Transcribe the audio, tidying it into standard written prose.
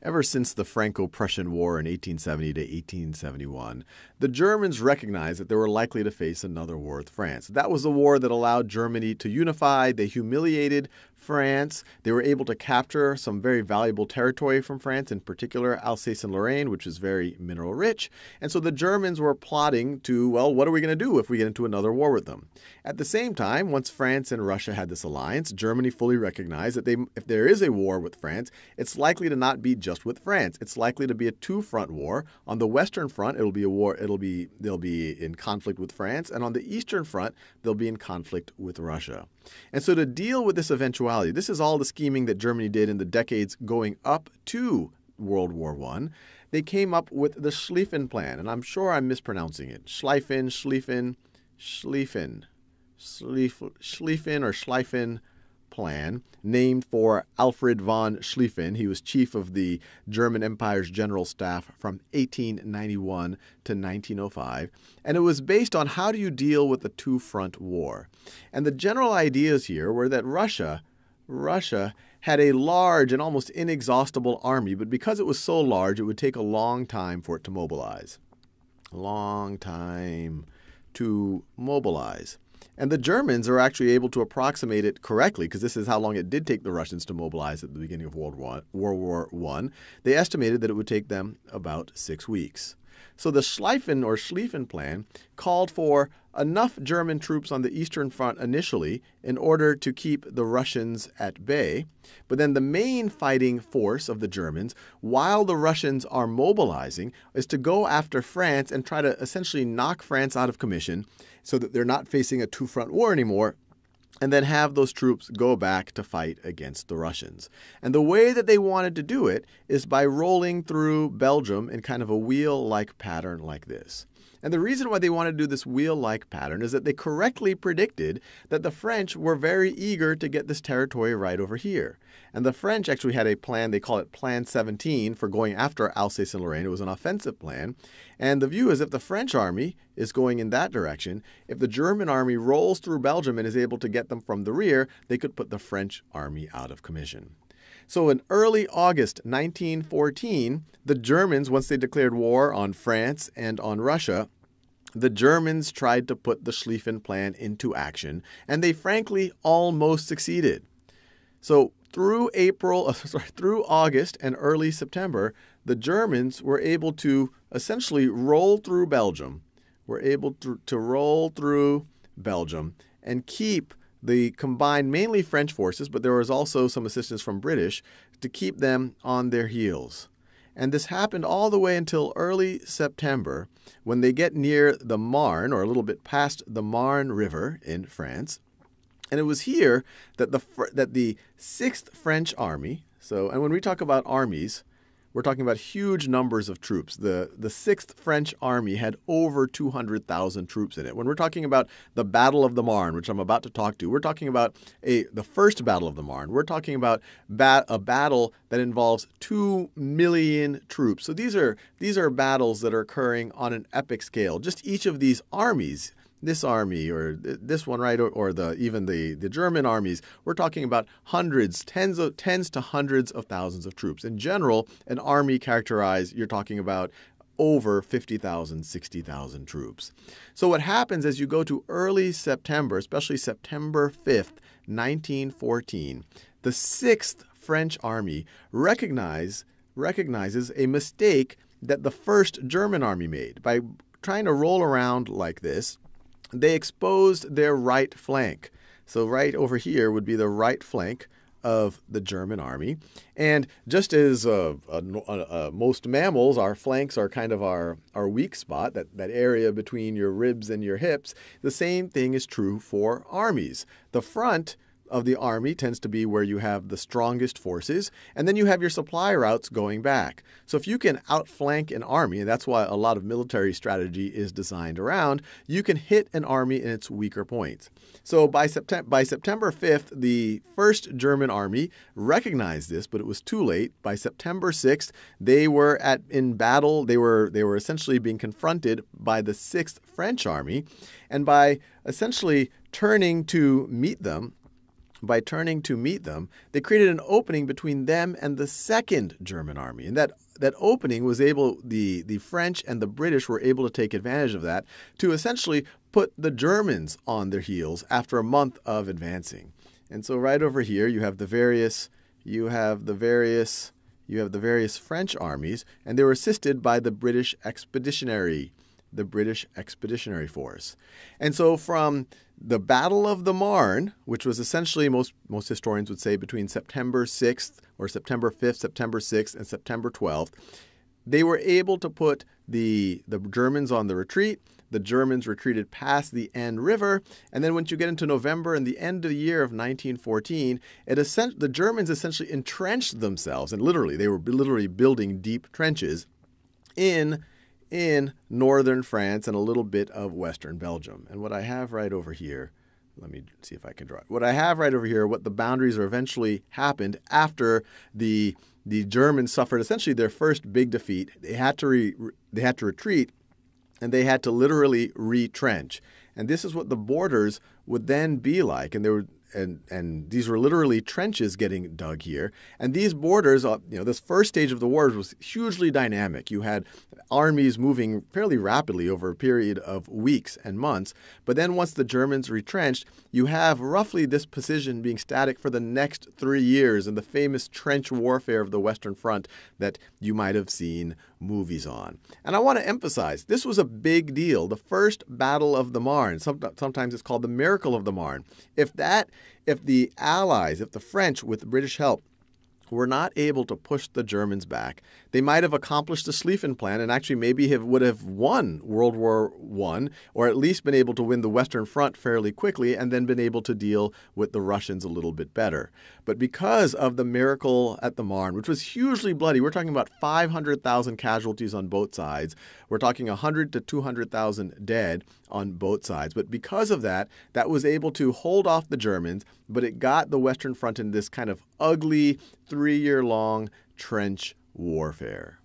Ever since the Franco-Prussian War in 1870 to 1871, the Germans recognized that they were likely to face another war with France. That was the war that allowed Germany to unify. They humiliated France. They were able to capture some very valuable territory from France, in particular Alsace and Lorraine, which is very mineral rich. And so the Germans were plotting to, well, what are we going to do if we get into another war with them? At the same time, once France and Russia had this alliance, Germany fully recognized that if there is a war with France, it's likely to not be just with France. It's likely to be a two-front war. On the Western Front, they'll be in conflict with France, and on the Eastern Front, they'll be in conflict with Russia. And so to deal with this eventuality, this is all the scheming that Germany did in the decades going up to World War I. They came up with the Schlieffen Plan, and I'm sure I'm mispronouncing it. Schlieffen Plan, named for Alfred von Schlieffen. He was chief of the German Empire's General Staff from 1891 to 1905. And it was based on how do you deal with a two-front war. And the general ideas here were that Russia had a large and almost inexhaustible army, but because it was so large, it would take a long time for it to mobilize. And the Germans are actually able to approximate it correctly, because this is how long it did take the Russians to mobilize at the beginning of World War I. They estimated that it would take them about 6 weeks. So the Schlieffen Plan called for enough German troops on the Eastern Front initially in order to keep the Russians at bay. But then the main fighting force of the Germans, while the Russians are mobilizing, is to go after France and try to essentially knock France out of commission so that they're not facing a two-front war anymore, and then have those troops go back to fight against the Russians. And the way that they wanted to do it is by rolling through Belgium in kind of a wheel-like pattern like this. And the reason why they wanted to do this wheel-like pattern is that they correctly predicted that the French were very eager to get this territory right over here. And the French actually had a plan, they call it Plan 17, for going after Alsace and Lorraine. It was an offensive plan. And the view is if the French army is going in that direction, if the German army rolls through Belgium and is able to get them from the rear, they could put the French army out of commission. So in early August 1914, the Germans, once they declared war on France and on Russia, the Germans tried to put the Schlieffen Plan into action, and they frankly almost succeeded. So through August and early September, the Germans were able to essentially roll through Belgium. And keep the combined mainly French forces, but there was also some assistance from British, to keep them on their heels. And this happened all the way until early September, when they get near the Marne, or a little bit past the Marne River in France. And it was here that the 6th French Army, and when we talk about armies, we're talking about huge numbers of troops. The 6th French Army had over 200,000 troops in it. When we're talking about the Battle of the Marne, which I'm about to talk to, we're talking about the first Battle of the Marne. We're talking about a battle that involves 2 million troops. So these are battles that are occurring on an epic scale. Just each of these armies, this army or this one, right, or even the German armies, we're talking about hundreds, tens to hundreds of thousands of troops. In general, an army you're talking about over 50,000, 60,000 troops. So what happens as you go to early September, especially September 5th, 1914, the 6th French Army recognizes a mistake that the 1st German Army made. By trying to roll around like this, they exposed their right flank. So right over here would be the right flank of the German army. And just as most mammals, our flanks are kind of our weak spot, that area between your ribs and your hips, the same thing is true for armies. The front of the army tends to be where you have the strongest forces, and then you have your supply routes going back. So if you can outflank an army, and that's why a lot of military strategy is designed around, you can hit an army in its weaker points. So by September 5th, the 1st German Army recognized this, but it was too late. By September 6th, they were in battle. They were essentially being confronted by the 6th French Army, and by essentially turning to meet them, by turning to meet them, they created an opening between them and the second German army. And that opening was the French and the British were able to take advantage of that to essentially put the Germans on their heels after a month of advancing. And so right over here you have the various French armies, and they were assisted by the British Expeditionary Force. And so from the Battle of the Marne, which was essentially, most historians would say, between September 6th or September 5th, September 6th, and September 12th, they were able to put the Germans on the retreat. The Germans retreated past the Aisne River, and then once you get into November and the end of the year of 1914, the Germans essentially entrenched themselves, and they were literally building deep trenches in northern France and a little bit of western Belgium. And what I have right over here, let me see if I can draw it. What I have right over here, what the boundaries are eventually happened after the Germans suffered essentially their first big defeat. They had to retreat, and they had to literally retrench. And this is what the borders would then be like. And these were literally trenches getting dug here. And these borders, this first stage of the war was hugely dynamic. You had armies moving fairly rapidly over a period of weeks and months. But then once the Germans retrenched, you have roughly this position being static for the next 3 years in the famous trench warfare of the Western Front that you might have seen movies on. And I want to emphasize, this was a big deal. The first Battle of the Marne, sometimes it's called the Miracle of the Marne. If the Allies, if the French, with British help, were not able to push the Germans back, they might have accomplished the Schlieffen Plan and actually maybe would have won World War I, or at least been able to win the Western Front fairly quickly and then been able to deal with the Russians a little bit better. But because of the miracle at the Marne, which was hugely bloody, we're talking about 500,000 casualties on both sides. We're talking 100 to 200,000 dead on both sides. But because of that was able to hold off the Germans, but it got the Western Front in this kind of ugly 3-year-long trench warfare.